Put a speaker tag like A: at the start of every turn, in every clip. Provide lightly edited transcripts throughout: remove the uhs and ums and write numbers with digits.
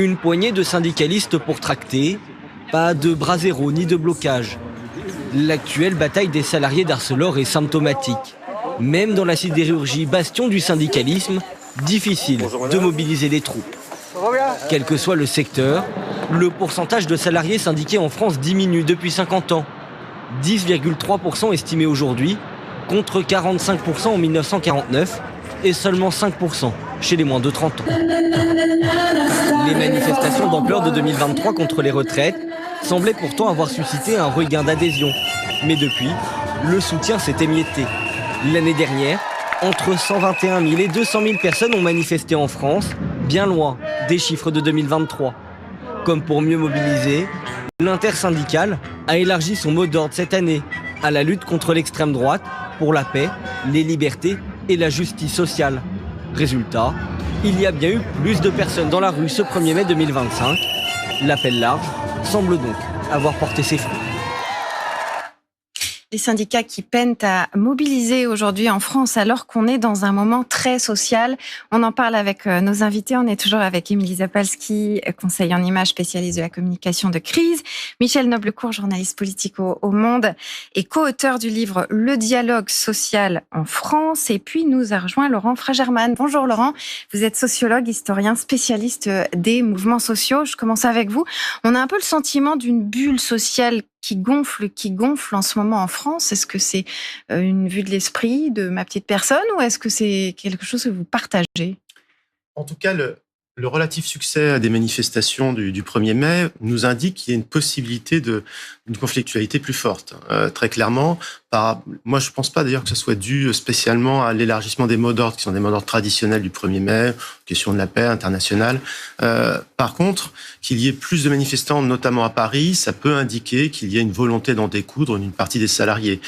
A: Une poignée de syndicalistes pour tracter, pas de bras zéro ni de blocage. L'actuelle bataille des salariés d'Arcelor est symptomatique. Même dans la sidérurgie, bastion du syndicalisme, difficile de mobiliser les troupes. Quel que soit le secteur, le pourcentage de salariés syndiqués en France diminue depuis 50 ans. 10,3% estimé aujourd'hui, contre 45% en 1949 et seulement 5% chez les moins de 30 ans. Les manifestations d'ampleur de 2023 contre les retraites semblaient pourtant avoir suscité un regain d'adhésion. Mais depuis, le soutien s'est émietté. L'année dernière, entre 121 000 et 200 000 personnes ont manifesté en France, bien loin des chiffres de 2023. Comme pour mieux mobiliser, l'intersyndicale a élargi son mot d'ordre cette année à la lutte contre l'extrême droite, pour la paix, les libertés et la justice sociale. Résultat, il y a bien eu plus de personnes dans la rue ce 1er mai 2025. L'appel large semble donc avoir porté ses fruits.
B: Les syndicats qui peinent à mobiliser aujourd'hui en France alors qu'on est dans un moment très social. On en parle avec nos invités. On est toujours avec Émilie Zapolsky, conseiller en images spécialiste de la communication de crise. Michel Noblecourt, journaliste politique au Monde et co-auteur du livre Le dialogue social en France. Et puis nous a rejoint Laurent Fragerman. Bonjour Laurent, vous êtes sociologue, historien, spécialiste des mouvements sociaux. Je commence avec vous. On a un peu le sentiment d'une bulle sociale qui gonfle en ce moment en France. Est-ce que c'est une vue de l'esprit de ma petite personne ou est-ce que c'est quelque chose que vous partagez ?
C: En tout cas, le relatif succès des manifestations du 1er mai nous indique qu'il y a une possibilité d'une conflictualité plus forte. Très clairement, moi je ne pense pas d'ailleurs que ce soit dû spécialement à l'élargissement des mots d'ordre, qui sont des mots d'ordre traditionnels du 1er mai, question de la paix internationale. Par contre, qu'il y ait plus de manifestants, notamment à Paris, ça peut indiquer qu'il y a une volonté d'en découdre d'une partie des salariés.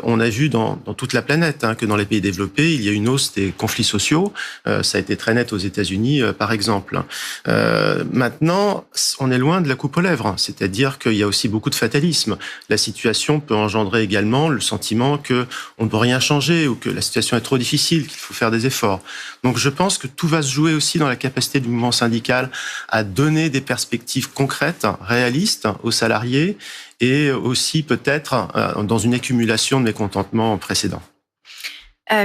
C: On a vu dans toute la planète que dans les pays développés, il y a une hausse des conflits sociaux. Ça a été très net aux États-Unis, par exemple. Maintenant, on est loin de la coupe aux lèvres, c'est-à-dire qu'il y a aussi beaucoup de fatalisme. La situation peut engendrer également le sentiment qu'on ne peut rien changer ou que la situation est trop difficile, qu'il faut faire des efforts. Donc je pense que tout va se jouer aussi dans la capacité du mouvement syndical à donner des perspectives concrètes, réalistes aux salariés et aussi peut-être dans une accumulation de mécontentements précédents.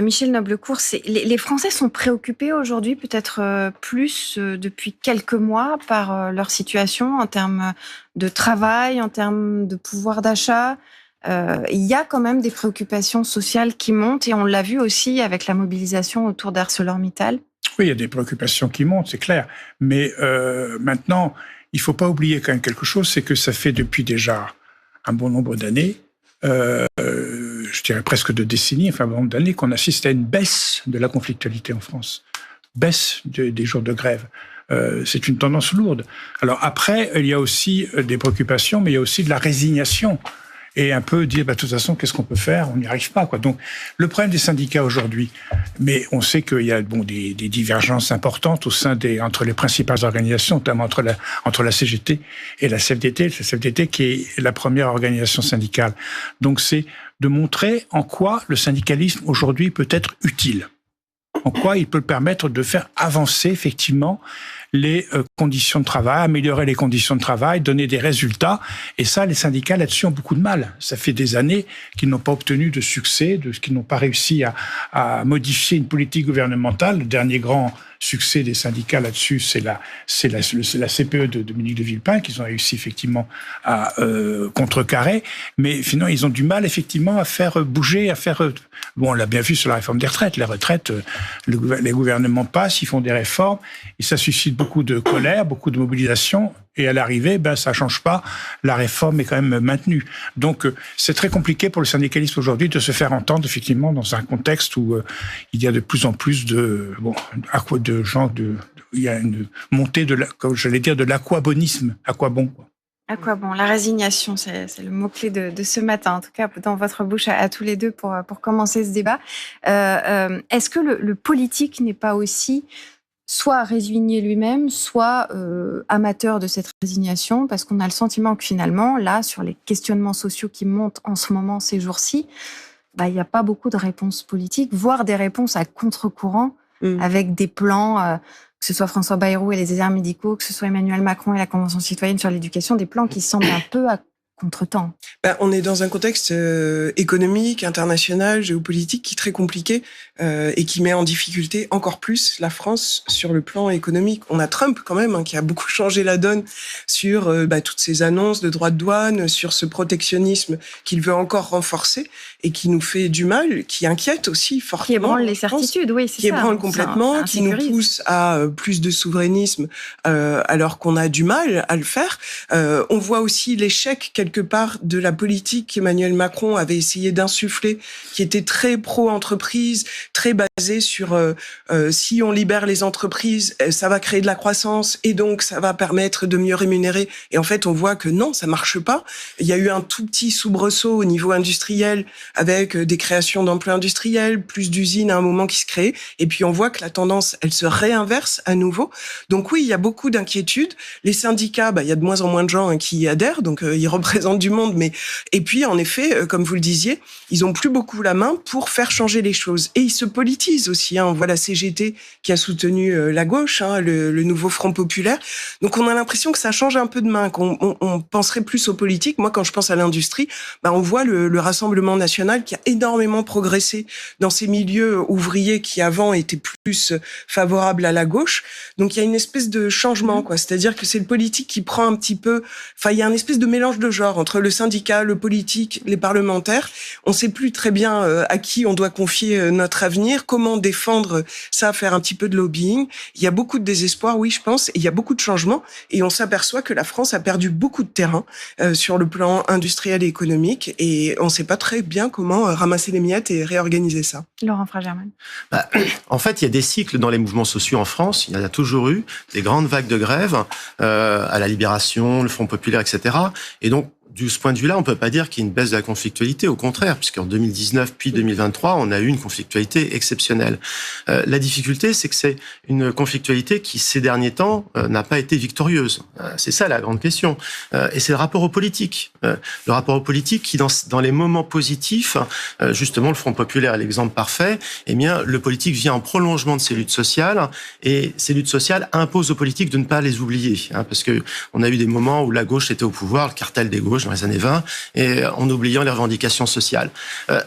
B: Michel Noblecourt, les Français sont préoccupés aujourd'hui, peut-être plus depuis quelques mois, par leur situation en termes de travail, en termes de pouvoir d'achat. Il y a quand même des préoccupations sociales qui montent et on l'a vu aussi avec la mobilisation autour d'ArcelorMittal.
D: Oui, il y a des préoccupations qui montent, c'est clair. Mais maintenant, il ne faut pas oublier quand même quelque chose, c'est que ça fait depuis déjà un bon nombre d'années, je dirais presque de décennies, enfin un bon nombre d'années, qu'on assiste à une baisse de la conflictualité en France. Baisse des jours de grève. C'est une tendance lourde. Alors après, il y a aussi des préoccupations, mais il y a aussi de la résignation. Et un peu dire, de toute façon, qu'est-ce qu'on peut faire ? On n'y arrive pas, quoi. Donc, le problème des syndicats aujourd'hui, mais on sait qu'il y a des divergences importantes entre les principales organisations, notamment entre la CGT et la CFDT. La CFDT qui est la première organisation syndicale. Donc, c'est de montrer en quoi le syndicalisme aujourd'hui peut être utile. En quoi il peut permettre de faire avancer, effectivement, les conditions de travail, améliorer les conditions de travail, donner des résultats. Et ça, les syndicats là-dessus ont beaucoup de mal. Ça fait des années qu'ils n'ont pas obtenu de succès, qu'ils n'ont pas réussi à modifier une politique gouvernementale. Le dernier grand succès des syndicats là-dessus, c'est la CPE de Dominique de Villepin, qu'ils ont réussi effectivement à contrecarrer. Mais finalement, ils ont du mal effectivement à faire bouger, Bon, on l'a bien vu sur la réforme des retraites. Les retraites, les gouvernements passent, ils font des réformes, et ça suscite beaucoup de colère, beaucoup de mobilisation. Et à l'arrivée, ça change pas. La réforme est quand même maintenue. Donc, c'est très compliqué pour le syndicalisme aujourd'hui de se faire entendre, effectivement, dans un contexte où il y a de plus en plus il y a une montée de l'aquabonisme. À quoi bon, quoi.
B: À quoi bon ? La résignation, c'est le mot-clé de ce matin, en tout cas dans votre bouche à tous les deux pour commencer ce débat. Est-ce que le politique n'est pas aussi soit résigné lui-même, soit amateur de cette résignation, parce qu'on a le sentiment que finalement, là, sur les questionnements sociaux qui montent en ce moment, ces jours-ci, il n'y a pas beaucoup de réponses politiques, voire des réponses à contre-courant, avec des plans, que que ce soit François Bayrou et les déserts médicaux, que ce soit Emmanuel Macron et la Convention citoyenne sur l'éducation, des plans qui semblent un peu à contre-temps.
E: On est dans un contexte économique, international, géopolitique qui est très compliqué et qui met en difficulté encore plus la France sur le plan économique. On a Trump quand même qui a beaucoup changé la donne sur toutes ces annonces de droits de douane, sur ce protectionnisme qu'il veut encore renforcer et qui nous fait du mal, qui inquiète aussi fortement.
B: Qui ébranle les certitudes, oui, c'est ça.
E: Qui ébranle complètement, qui nous pousse à plus de souverainisme alors qu'on a du mal à le faire. On voit aussi l'échec quelque part de la politique qu'Emmanuel Macron avait essayé d'insuffler, qui était très pro-entreprise, très basée sur si on libère les entreprises, ça va créer de la croissance et donc ça va permettre de mieux rémunérer. Et en fait, on voit que non, ça marche pas. Il y a eu un tout petit soubresaut au niveau industriel avec des créations d'emplois industriels, plus d'usines à un moment qui se créent. Et puis on voit que la tendance, elle se réinverse à nouveau. Donc oui, il y a beaucoup d'inquiétudes. Les syndicats, il y a de moins en moins de gens qui y adhèrent, donc ils représentent du monde. Mais et puis en effet, comme vous le disiez, ils ont plus beaucoup la main pour faire changer les choses. Et ils se politisent aussi. On voit la CGT qui a soutenu la gauche, le nouveau Front populaire. Donc on a l'impression que ça change un peu de main, qu'on penserait plus aux politiques. Moi, quand je pense à l'industrie, on voit le Rassemblement national qui a énormément progressé dans ces milieux ouvriers qui avant étaient plus favorables à la gauche. Donc il y a une espèce de changement, quoi. C'est-à-dire que c'est le politique qui prend un petit peu. Enfin, il y a un espèce de mélange de genres entre le syndicat, le politique, les parlementaires. On ne sait plus très bien à qui on doit confier notre avenir, comment défendre ça, faire un petit peu de lobbying. Il y a beaucoup de désespoir, oui, je pense, et il y a beaucoup de changements, et on s'aperçoit que la France a perdu beaucoup de terrain sur le plan industriel et économique, et on ne sait pas très bien comment ramasser les miettes et réorganiser ça.
B: Laurent Fragerman.
C: En fait, il y a des cycles dans les mouvements sociaux en France. Il y en a toujours eu des grandes vagues de grève à la Libération, le Front populaire, etc. Et donc, de ce point de vue-là, on peut pas dire qu'il y a une baisse de la conflictualité, au contraire, puisqu'en 2019 puis 2023, on a eu une conflictualité exceptionnelle. La difficulté, c'est que c'est une conflictualité qui, ces derniers temps, n'a pas été victorieuse. C'est ça la grande question. Et c'est le rapport au politique. Le rapport au politique qui, dans les moments positifs, justement, le Front populaire est l'exemple parfait, eh bien, le politique vient en prolongement de ces luttes sociales, et ces luttes sociales imposent aux politiques de ne pas les oublier, parce que on a eu des moments où la gauche était au pouvoir, le cartel des gauches, dans les années 20, et en oubliant les revendications sociales.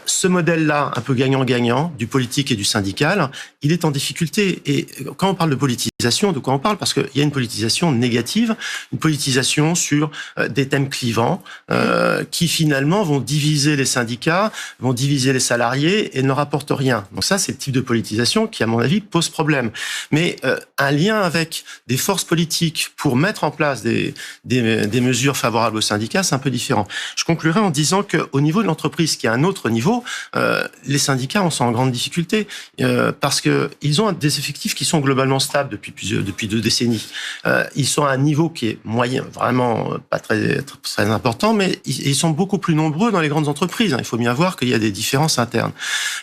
C: Ce modèle-là, un peu gagnant-gagnant, du politique et du syndical, il est en difficulté. Et quand on parle de politisation, de quoi on parle? Parce qu'il y a une politisation négative, une politisation sur des thèmes clivants, qui finalement vont diviser les syndicats, vont diviser les salariés et ne rapportent rien. Donc ça, c'est le type de politisation qui, à mon avis, pose problème. Mais un lien avec des forces politiques pour mettre en place des mesures favorables aux syndicats, c'est un peu différent. Je conclurai en disant qu'au niveau de l'entreprise, qui est un autre niveau, les syndicats sont en grande difficulté parce que ils ont des effectifs qui sont globalement stables depuis 2 décennies. Ils sont à un niveau qui est moyen, vraiment pas très important, mais ils sont beaucoup plus nombreux dans les grandes entreprises. Il faut bien voir qu'il y a des différences internes.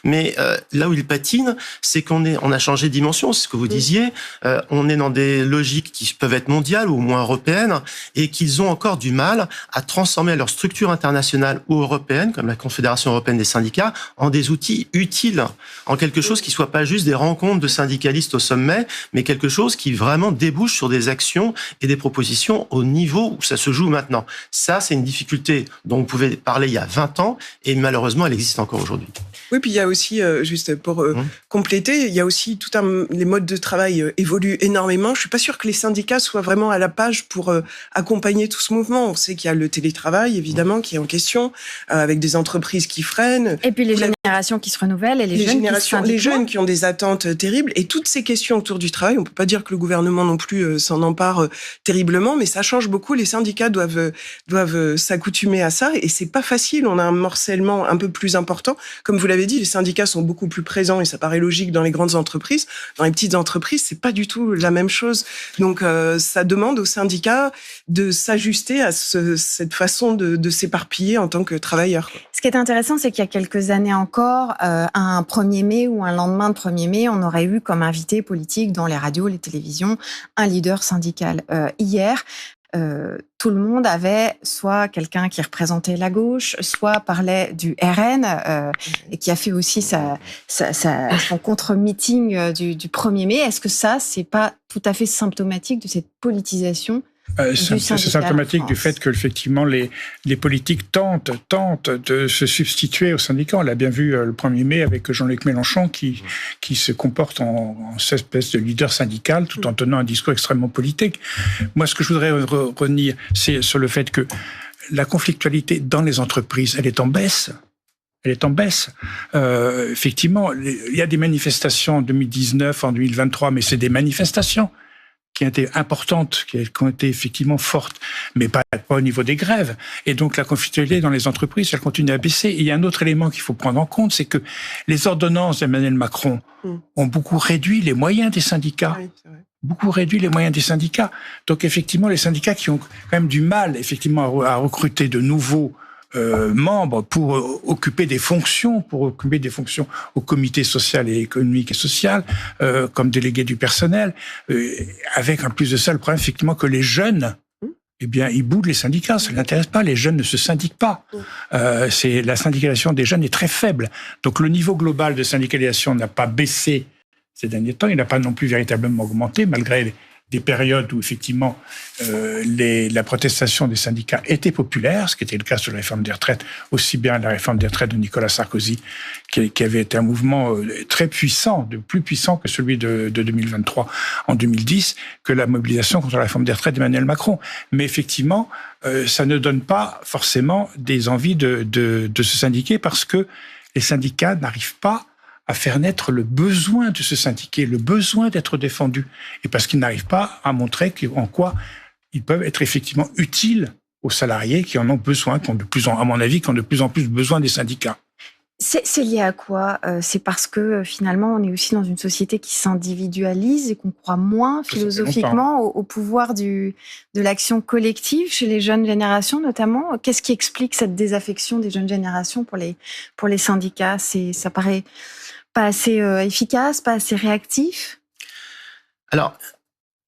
C: Mais là où ils patinent, c'est qu'on a changé de dimension, c'est ce que vous disiez. On est dans des logiques qui peuvent être mondiales ou au moins européennes, et qu'ils ont encore du mal à transformer leur structure internationale ou européenne, comme la Confédération européenne des syndicats, en des outils utiles, en quelque chose qui soit pas juste des rencontres de syndicalistes au sommet, mais quelque chose qui vraiment débouche sur des actions et des propositions au niveau où ça se joue maintenant. Ça, c'est une difficulté dont on pouvait parler il y a 20 ans, et malheureusement, elle existe encore aujourd'hui.
E: Oui, puis il y a aussi, juste pour compléter, il y a aussi les modes de travail évoluent énormément. Je suis pas sûre que les syndicats soient vraiment à la page pour accompagner tout ce mouvement. On sait qu'il y a le télétravail, évidemment, qui est en question, avec des entreprises qui freinent.
B: Et puis les générations qui se renouvellent et les
E: jeunes qui ont des attentes terribles. Et toutes ces questions autour du travail, on peut pas dire que le gouvernement non plus s'en empare terriblement, mais ça change beaucoup. Les syndicats doivent s'accoutumer à ça, et c'est pas facile. On a un morcellement un peu plus important. Comme vous l'avez dit, les syndicats sont beaucoup plus présents, et ça paraît logique dans les grandes entreprises. Dans les petites entreprises, c'est pas du tout la même chose. Donc, ça demande aux syndicats de s'ajuster à cette façon de s'éparpiller en tant que travailleurs.
B: Ce qui est intéressant, c'est qu'il y a quelques années encore, un 1er mai ou un lendemain de 1er mai, on aurait eu comme invité politique dans les radios, les télévisions, un leader syndical. Hier, tout le monde avait soit quelqu'un qui représentait la gauche, soit parlait du RN, et qui a fait aussi son contre-meeting du 1er mai. Est-ce que ça, c'est pas tout à fait symptomatique de cette politisation
D: c'est symptomatique du fait que effectivement les politiques tentent de se substituer aux syndicats. On l'a bien vu le 1er mai avec Jean-Luc Mélenchon qui se comporte en espèce de leader syndical tout en tenant un discours extrêmement politique. Moi, ce que je voudrais revenir, c'est sur le fait que la conflictualité dans les entreprises, elle est en baisse. Elle est en baisse. Effectivement, il y a des manifestations en 2019, en 2023, mais c'est des manifestations qui ont été importantes, qui ont été effectivement fortes, mais pas au niveau des grèves. Et donc la conflictualité dans les entreprises, elle continue à baisser. Et il y a un autre élément qu'il faut prendre en compte, c'est que les ordonnances d'Emmanuel Macron ont beaucoup réduit les moyens des syndicats. Oui, c'est vrai. Beaucoup réduit les moyens des syndicats. Donc effectivement, les syndicats qui ont quand même du mal effectivement à recruter de nouveaux membres pour occuper des fonctions au comité social et économique et social, comme délégué du personnel, avec en plus de ça le problème effectivement que les jeunes, eh bien, ils boudent les syndicats, ça ne l'intéresse pas, les jeunes ne se syndiquent pas. La syndicalisation des jeunes est très faible. Donc le niveau global de syndicalisation n'a pas baissé ces derniers temps, il n'a pas non plus véritablement augmenté, malgré des périodes où effectivement la protestation des syndicats était populaire, ce qui était le cas sur la réforme des retraites, aussi bien la réforme des retraites de Nicolas Sarkozy, qui avait été un mouvement très puissant, plus puissant que celui de 2023 en 2010, que la mobilisation contre la réforme des retraites d'Emmanuel Macron. Mais effectivement, ça ne donne pas forcément des envies de se syndiquer parce que les syndicats n'arrivent pas à faire naître le besoin de se syndiquer, le besoin d'être défendu, et parce qu'ils n'arrivent pas à montrer en quoi ils peuvent être effectivement utiles aux salariés qui en ont besoin, à mon avis, qui ont de plus en plus besoin des syndicats.
B: C'est lié à quoi ? C'est parce que finalement, on est aussi dans une société qui s'individualise et qu'on croit moins philosophiquement au pouvoir de l'action collective chez les jeunes générations notamment. Qu'est-ce qui explique cette désaffection des jeunes générations pour les syndicats ? Ça paraît pas assez efficace, pas assez réactif ?
C: Alors,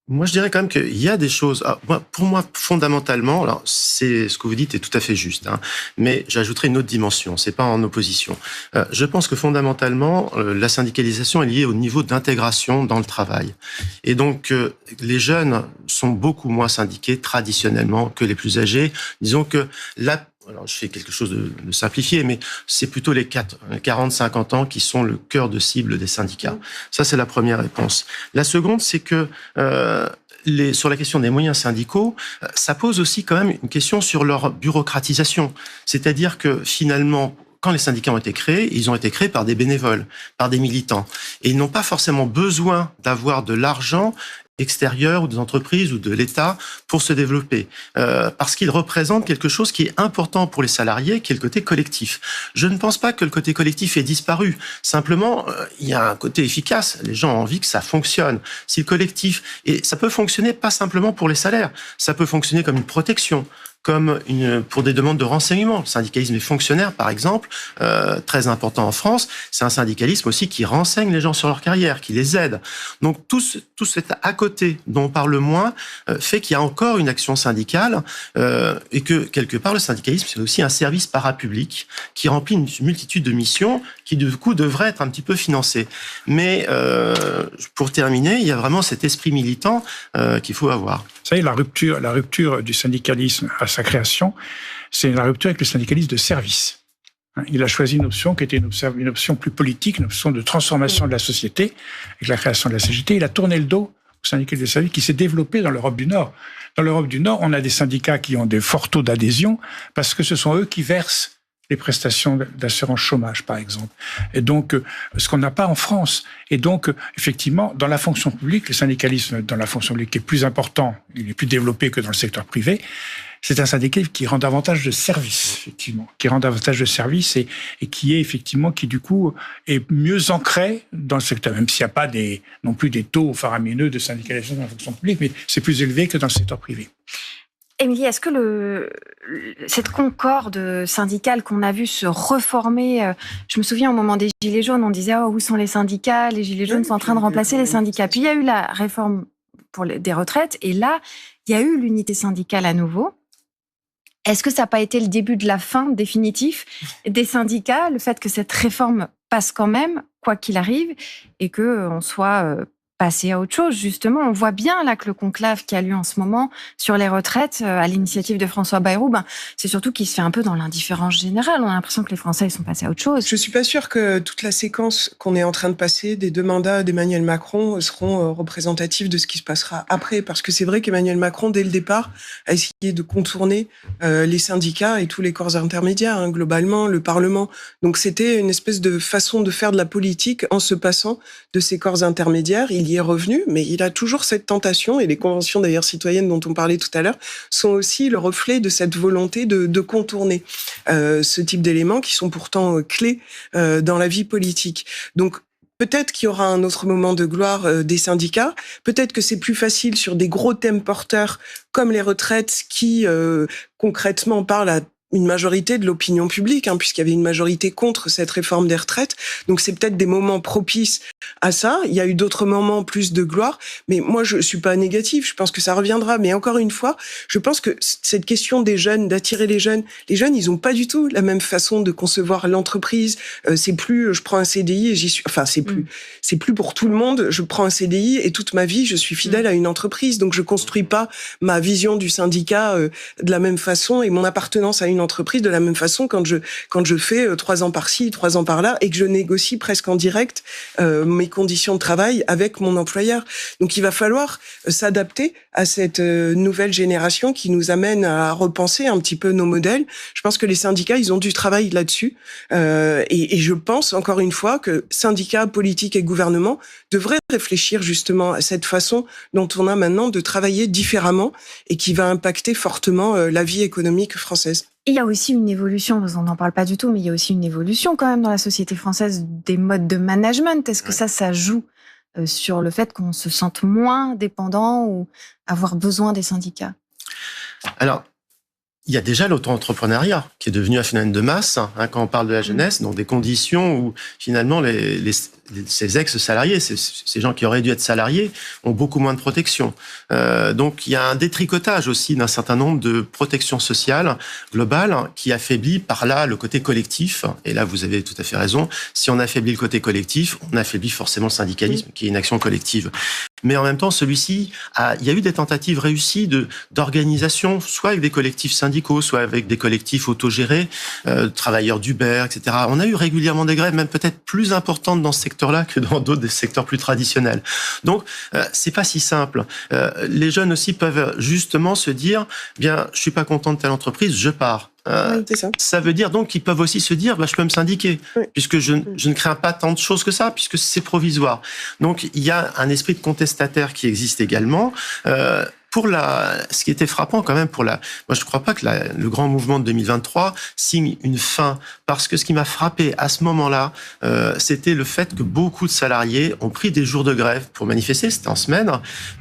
C: moi, je dirais quand même qu'il y a des choses. Pour moi, fondamentalement, alors c'est ce que vous dites est tout à fait juste, mais j'ajouterai une autre dimension. C'est pas en opposition. Je pense que fondamentalement, la syndicalisation est liée au niveau d'intégration dans le travail, et donc les jeunes sont beaucoup moins syndiqués traditionnellement que les plus âgés. Disons que alors je fais quelque chose de simplifié, mais c'est plutôt les 40-50 ans qui sont le cœur de cible des syndicats. Ça, c'est la première réponse. La seconde, c'est que sur la question des moyens syndicaux, ça pose aussi quand même une question sur leur bureaucratisation. C'est-à-dire que finalement, quand les syndicats ont été créés, ils ont été créés par des bénévoles, par des militants. Et ils n'ont pas forcément besoin d'avoir de l'argent extérieur ou des entreprises ou de l'État pour se développer, parce qu'ils représentent quelque chose qui est important pour les salariés, qui est le côté collectif. Je ne pense pas que le côté collectif ait disparu. Simplement, il y a un côté efficace. Les gens ont envie que ça fonctionne. Si le collectif, et ça peut fonctionner pas simplement pour les salaires, ça peut fonctionner comme une protection, comme pour des demandes de renseignement. Le syndicalisme des fonctionnaires, par exemple, très important en France, c'est un syndicalisme aussi qui renseigne les gens sur leur carrière, qui les aide. Donc tout cet à côté dont on parle moins fait qu'il y a encore une action syndicale et que quelque part le syndicalisme c'est aussi un service parapublic qui remplit une multitude de missions qui du coup devraient être un petit peu financées. Mais pour terminer, il y a vraiment cet esprit militant qu'il faut avoir.
D: Vous savez, la rupture du syndicalisme à sa création, c'est la rupture avec le syndicalisme de service. Il a choisi une option qui était une option plus politique, une option de transformation de la société, avec la création de la CGT. Il a tourné le dos au syndicalisme de service qui s'est développé dans l'Europe du Nord. Dans l'Europe du Nord, on a des syndicats qui ont des forts taux d'adhésion parce que ce sont eux qui versent les prestations d'assurance chômage, par exemple. Et donc, ce qu'on n'a pas en France. Et donc, effectivement, dans la fonction publique, le syndicalisme dans la fonction publique est plus important, il est plus développé que dans le secteur privé. C'est un syndicalisme qui rend davantage de services, effectivement, qui rend davantage de services et qui est effectivement, qui du coup est mieux ancré dans le secteur, même s'il n'y a pas non plus des taux faramineux de syndicalisation dans la fonction publique, mais c'est plus élevé que dans le secteur privé.
B: Émilie, est-ce que cette concorde syndicale qu'on a vue se reformer, je me souviens au moment des Gilets jaunes, on disait « Oh, où sont les syndicats ? Les Gilets jaunes sont en train de remplacer les syndicats. » Puis il y a eu la réforme des retraites. Et là, il y a eu l'unité syndicale à nouveau. Est-ce que ça n'a pas été le début de la fin définitif des syndicats, le fait que cette réforme passe quand même, quoi qu'il arrive, et qu'on soit passé à autre chose, justement? On voit bien là que le conclave qui a lieu en ce moment sur les retraites, à l'initiative de François Bayrou, c'est surtout qu'il se fait un peu dans l'indifférence générale. On a l'impression que les Français ils sont passés à autre chose.
E: Je suis pas sûre que toute la séquence qu'on est en train de passer des 2 mandats d'Emmanuel Macron seront représentatifs de ce qui se passera après, parce que c'est vrai qu'Emmanuel Macron, dès le départ, a essayé de contourner les syndicats et tous les corps intermédiaires, globalement, le Parlement. Donc c'était une espèce de façon de faire de la politique en se passant de ces corps intermédiaires. Il y est revenu, mais il a toujours cette tentation, et les conventions d'ailleurs citoyennes dont on parlait tout à l'heure sont aussi le reflet de cette volonté de contourner ce type d'éléments qui sont pourtant clés dans la vie politique. Donc peut-être qu'il y aura un autre moment de gloire des syndicats, peut-être que c'est plus facile sur des gros thèmes porteurs comme les retraites qui concrètement parlent à une majorité de l'opinion publique, puisqu'il y avait une majorité contre cette réforme des retraites. Donc c'est peut-être des moments propices à ça. Il y a eu d'autres moments plus de gloire, mais moi je suis pas négative, je pense que ça reviendra. Mais encore une fois, je pense que cette question des jeunes, d'attirer les jeunes ils ont pas du tout la même façon de concevoir l'entreprise. C'est plus je prends un CDI et j'y suis, enfin c'est plus pour tout le monde, je prends un CDI et toute ma vie je suis fidèle à une entreprise. Donc je construis pas ma vision du syndicat de la même façon et mon appartenance à une entreprise de la même façon quand je fais 3 ans par-ci, 3 ans par-là et que je négocie presque en direct mes conditions de travail avec mon employeur. Donc il va falloir s'adapter à cette nouvelle génération qui nous amène à repenser un petit peu nos modèles. Je pense que les syndicats, ils ont du travail là-dessus et je pense encore une fois que syndicats, politiques et gouvernements devraient réfléchir justement à cette façon dont on a maintenant de travailler différemment et qui va impacter fortement la vie économique française.
B: Il y a aussi une évolution, on n'en parle pas du tout, mais il y a aussi une évolution quand même dans la société française des modes de management. Est-ce que ça joue sur le fait qu'on se sente moins dépendant ou avoir besoin des syndicats?
C: Alors, il y a déjà l'auto-entrepreneuriat qui est devenu un phénomène de masse quand on parle de la jeunesse, donc des conditions où finalement ces ex-salariés, ces gens qui auraient dû être salariés, ont beaucoup moins de protection. Donc il y a un détricotage aussi d'un certain nombre de protections sociales globales qui affaiblit par là le côté collectif. Et là, vous avez tout à fait raison. Si on affaiblit le côté collectif, on affaiblit forcément le syndicalisme, qui est une action collective. Mais en même temps, il y a eu des tentatives réussies d'organisation, soit avec des collectifs syndicaux, soit avec des collectifs autogérés, travailleurs d'Uber, etc. On a eu régulièrement des grèves, même peut-être plus importantes dans ce secteur-là que dans d'autres des secteurs plus traditionnels. Donc, c'est pas si simple. Les jeunes aussi peuvent justement se dire, bien, je suis pas content de telle entreprise, je pars.
E: Oui, c'est ça.
C: Ça veut dire donc qu'ils peuvent aussi se dire, je peux me syndiquer, puisque je ne crains pas tant de choses que ça, puisque c'est provisoire. Donc il y a un esprit de contestataire qui existe également. Ce qui était frappant quand même moi je ne crois pas que le grand mouvement de 2023 signe une fin, parce que ce qui m'a frappé à ce moment-là, c'était le fait que beaucoup de salariés ont pris des jours de grève pour manifester, c'était en semaine,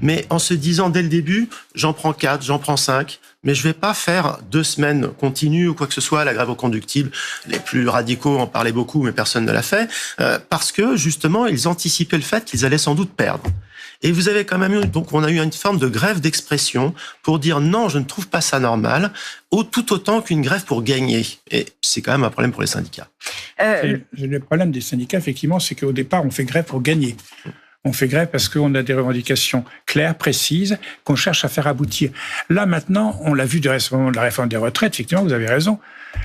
C: mais en se disant dès le début, j'en prends 4, j'en prends 5, mais je vais pas faire 2 semaines continues ou quoi que ce soit. La grève au combustible, les plus radicaux en parlaient beaucoup, mais personne ne l'a fait, parce que justement, ils anticipaient le fait qu'ils allaient sans doute perdre. Et vous avez quand même on a eu une forme de grève d'expression pour dire non, je ne trouve pas ça normal, tout autant qu'une grève pour gagner. Et c'est quand même un problème pour les syndicats.
D: Le problème des syndicats, effectivement, c'est qu'au départ, on fait grève pour gagner. On fait grève parce qu'on a des revendications claires, précises, qu'on cherche à faire aboutir. Là, maintenant, on l'a vu de la réforme des retraites, effectivement, vous avez raison.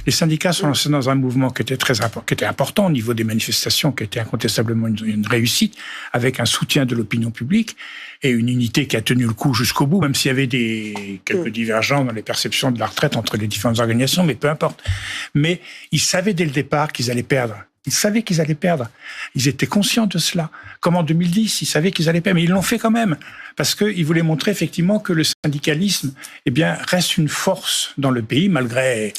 D: Les syndicats sont lancés dans un mouvement qui était important au niveau des manifestations, qui était incontestablement une réussite, avec un soutien de l'opinion publique et une unité qui a tenu le coup jusqu'au bout, même s'il y avait quelques divergences dans les perceptions de la retraite entre les différentes organisations, mais peu importe. Mais ils savaient dès le départ qu'ils allaient perdre. Ils savaient qu'ils allaient perdre. Ils étaient conscients de cela. Comme en 2010, ils savaient qu'ils allaient perdre. Mais ils l'ont fait quand même. Parce qu'ils voulaient montrer effectivement que le syndicalisme, reste une force dans le pays, malgré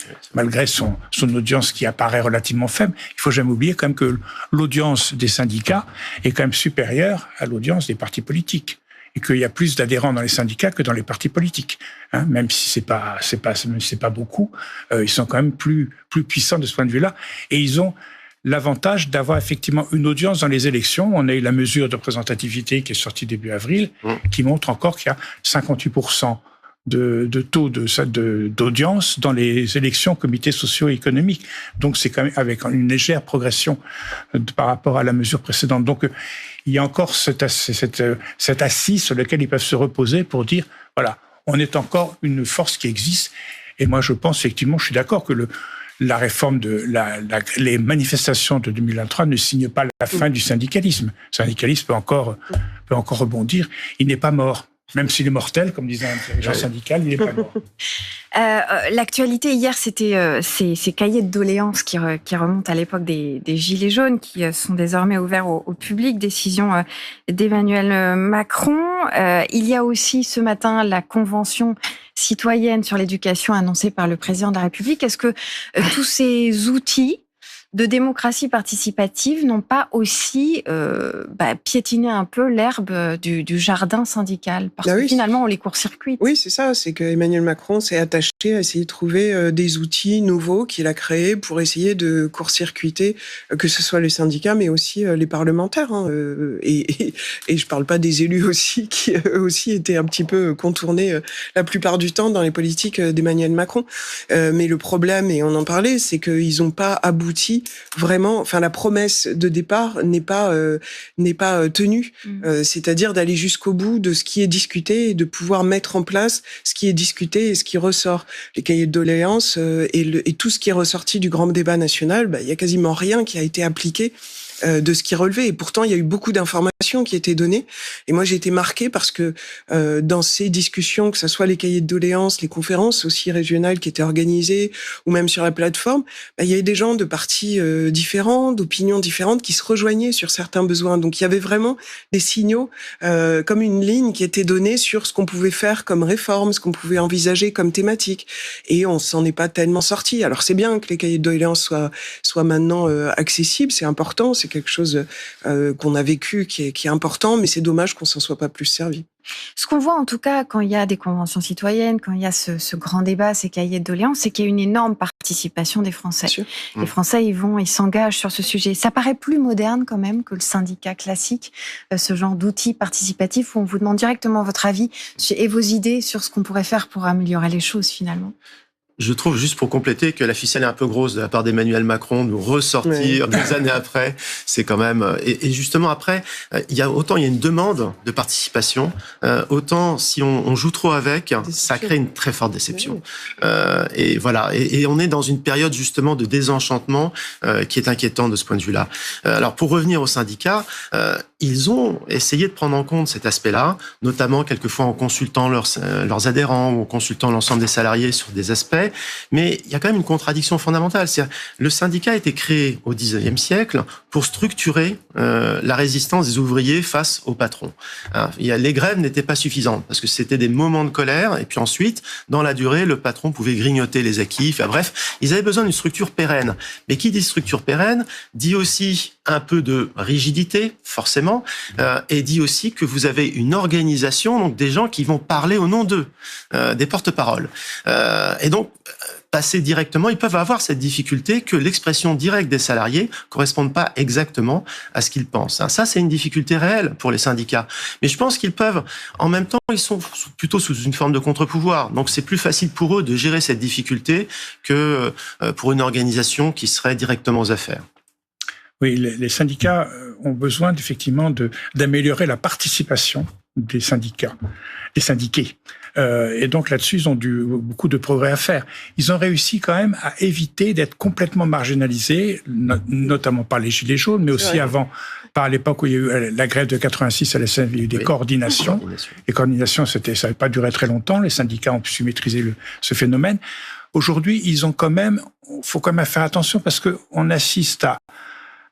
D: son audience qui apparaît relativement faible. Il faut jamais oublier quand même que l'audience des syndicats est quand même supérieure à l'audience des partis politiques. Et qu'il y a plus d'adhérents dans les syndicats que dans les partis politiques. Même si c'est pas beaucoup, ils sont quand même plus puissants de ce point de vue-là. Et ils ont l'avantage d'avoir effectivement une audience dans les élections. On a eu la mesure de représentativité qui est sortie début avril, qui montre encore qu'il y a 58% de taux d'audience dans les élections comités socio-économiques. Donc c'est quand même avec une légère progression par rapport à la mesure précédente. Donc il y a encore cette assise sur laquelle ils peuvent se reposer pour dire, voilà, on est encore une force qui existe. Et moi je pense effectivement, je suis d'accord que la réforme les manifestations de 2023 ne signent pas la fin du syndicalisme. Le syndicalisme peut encore rebondir. Il n'est pas mort. Même s'il est mortel, comme disait un dirigeant syndical, il n'est pas mort.
B: L'actualité hier, c'était ces cahiers de doléances qui remontent à l'époque des Gilets jaunes, qui sont désormais ouverts au public, décision d'Emmanuel Macron. Il y a aussi ce matin la convention citoyenne sur l'éducation annoncée par le président de la République. Est-ce que tous ces outils de démocratie participative n'ont pas aussi piétiné un peu l'herbe du jardin syndical? Parce que finalement, on les court-circuite.
E: Oui, c'est ça. C'est que Emmanuel Macron s'est attaché à essayer de trouver des outils nouveaux qu'il a créés pour essayer de court-circuiter, que ce soit les syndicats, mais aussi les parlementaires. Et je parle pas des élus aussi, qui aussi étaient un petit peu contournés la plupart du temps dans les politiques d'Emmanuel Macron. Mais le problème, et on en parlait, c'est qu'ils n'ont pas abouti vraiment, enfin la promesse de départ n'est pas tenue, c'est-à-dire d'aller jusqu'au bout de ce qui est discuté et de pouvoir mettre en place ce qui est discuté et ce qui ressort. Les cahiers de doléances et tout ce qui est ressorti du grand débat national, il y a quasiment rien qui a été appliqué de ce qui relevait. Et pourtant, il y a eu beaucoup d'informations qui étaient données. Et moi, j'ai été marquée parce que dans ces discussions, que ce soit les cahiers de doléances, les conférences aussi régionales qui étaient organisées, ou même sur la plateforme, il y avait des gens de partis différents, d'opinions différentes, qui se rejoignaient sur certains besoins. Donc, il y avait vraiment des signaux, comme une ligne qui était donnée sur ce qu'on pouvait faire comme réforme, ce qu'on pouvait envisager comme thématique. Et on s'en est pas tellement sorti. Alors, c'est bien que les cahiers de doléances soient maintenant accessibles, c'est important, c'est quelque chose qu'on a vécu qui est important, mais c'est dommage qu'on s'en soit pas plus servi.
B: Ce qu'on voit en tout cas quand il y a des conventions citoyennes, quand il y a ce grand débat, ces cahiers de doléances, c'est qu'il y a une énorme participation des Français. Les Français, ils s'engagent sur ce sujet. Ça paraît plus moderne quand même que le syndicat classique, ce genre d'outils participatifs où on vous demande directement votre avis et vos idées sur ce qu'on pourrait faire pour améliorer les choses finalement.
C: Je trouve, juste pour compléter, que la ficelle est un peu grosse de la part d'Emmanuel Macron, nous ressortir des années après, c'est quand même... Et justement, après, il y a une demande de participation, autant si on joue trop avec, ça crée une très forte déception. Et voilà, et on est dans une période justement de désenchantement qui est inquiétante de ce point de vue-là. Alors, pour revenir aux syndicats, ils ont essayé de prendre en compte cet aspect-là, notamment quelquefois en consultant leurs adhérents ou en consultant l'ensemble des salariés sur des aspects. Mais il y a quand même une contradiction fondamentale. C'est-à-dire, le syndicat a été créé au XIXe siècle pour structurer la résistance des ouvriers face au patron. Les grèves n'étaient pas suffisantes parce que c'était des moments de colère et puis ensuite, dans la durée, le patron pouvait grignoter les acquis. Enfin, bref, ils avaient besoin d'une structure pérenne. Mais qui dit structure pérenne dit aussi un peu de rigidité, forcément, et dit aussi que vous avez une organisation, donc des gens qui vont parler au nom d'eux, des porte-paroles. Et donc, passer directement, ils peuvent avoir cette difficulté que l'expression directe des salariés corresponde pas exactement à ce qu'ils pensent. Ça, c'est une difficulté réelle pour les syndicats. Mais je pense qu'ils peuvent, en même temps, ils sont plutôt sous une forme de contre-pouvoir. Donc, c'est plus facile pour eux de gérer cette difficulté que pour une organisation qui serait directement aux affaires.
D: Oui, les syndicats ont besoin effectivement d'améliorer la participation des syndicats, des syndiqués. Et donc là-dessus, ils ont beaucoup de progrès à faire. Ils ont réussi quand même à éviter d'être complètement marginalisés, notamment par les Gilets jaunes, mais aussi avant, par l'époque où il y a eu la grève de 86 à la SNCF, il y a eu des coordinations. Les coordinations, ça n'avait pas duré très longtemps. Les syndicats ont pu maîtriser ce phénomène. Aujourd'hui, faut quand même faire attention parce qu'on assiste à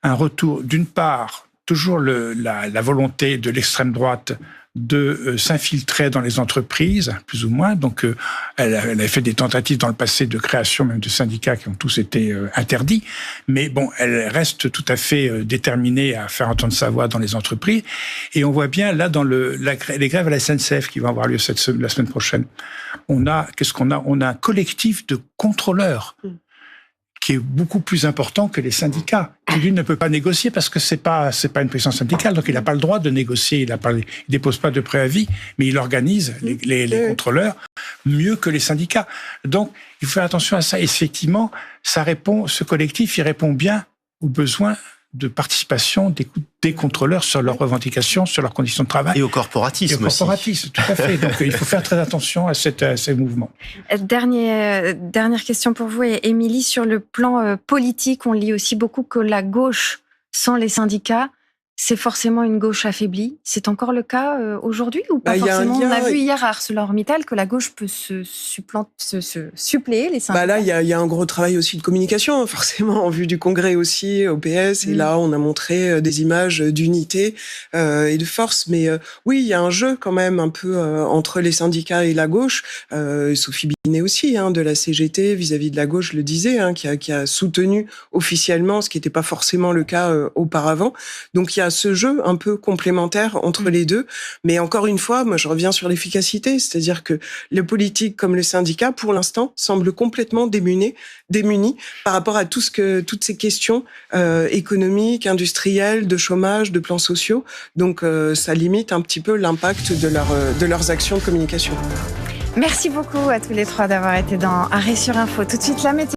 D: un retour, d'une part, toujours la volonté de l'extrême droite de s'infiltrer dans les entreprises, plus ou moins. Donc, elle a fait des tentatives dans le passé de création même de syndicats qui ont tous été interdits. Mais bon, elle reste tout à fait déterminée à faire entendre sa voix dans les entreprises. Et on voit bien là dans les grèves à la SNCF qui vont avoir lieu la semaine prochaine. On a un collectif de contrôleurs qui est beaucoup plus important que les syndicats, qui lui ne peut pas négocier parce que c'est pas une puissance syndicale, donc il n'a pas le droit de négocier, il dépose pas de préavis, mais il organise les contrôleurs mieux que les syndicats. Donc il faut faire attention à ça. Effectivement, ce collectif, il répond bien aux besoins de participation des contrôleurs sur leurs revendications, sur leurs conditions de travail.
C: Et au corporatisme aussi.
D: Tout à fait. Donc, il faut faire très attention à ces mouvements.
B: Dernière question pour vous, Émilie. Sur le plan politique, on lit aussi beaucoup que la gauche, sans les syndicats, c'est forcément une gauche affaiblie. C'est encore le cas aujourd'hui ou pas forcément? On a vu hier à ArcelorMittal que la gauche peut se suppléer les syndicats.
E: Là, il y a un gros travail aussi de communication, forcément, en vue du congrès aussi, au PS. Et là, on a montré des images d'unité et de force. Mais oui, il y a un jeu quand même un peu entre les syndicats et la gauche. Sophie Binet aussi, de la CGT, vis-à-vis de la gauche, le disait, qui a soutenu officiellement, ce qui n'était pas forcément le cas auparavant. Donc, il y a ce jeu un peu complémentaire entre les deux. Mais encore une fois, moi, je reviens sur l'efficacité. C'est-à-dire que le politique comme le syndicat, pour l'instant, semblent complètement démunis par rapport à toutes ces questions économiques, industrielles, de chômage, de plans sociaux. Donc, ça limite un petit peu l'impact de leurs actions de communication.
B: Merci beaucoup à tous les trois d'avoir été dans Arrêt sur Info. Tout de suite, la météo.